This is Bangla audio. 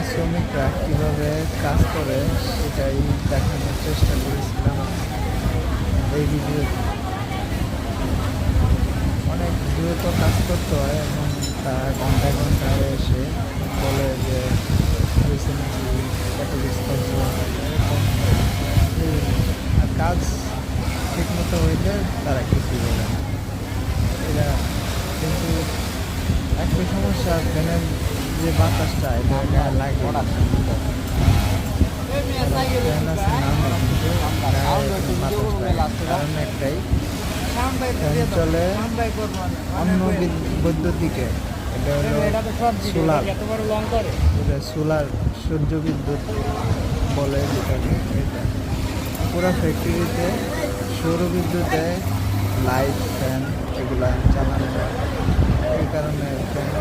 শ্রমিকরা কীভাবে কাজ করে সেটাই দেখানোর চেষ্টা করেছিলাম এই ভিডিও। অনেক দ্রুত কাজ করতে হয় এবং তারা ঘন্টায় ঘন্টায় এসে বলে যে হয়েছে নাকি কত কিছু এরকম। আর কাজ ঠিক মতো হইলে তারা কিছু বলে না। এরা কিন্তু একটা সমস্যা, ফ্যানের যে বাতাসটা এটা লাগে ফ্যান আছে কারণ একটাই, ফ্যান চলে অন্য বৈদ্যুতিকে, এটা হলো সোলার, এটা সোলার সূর্য বিদ্যুৎ বলে যেটাকে। এটা পুরো ফ্যাক্টরিতে সৌর বিদ্যুতে লাইট ফ্যান এগুলা চালানো হয়, এই কারণে ফ্যান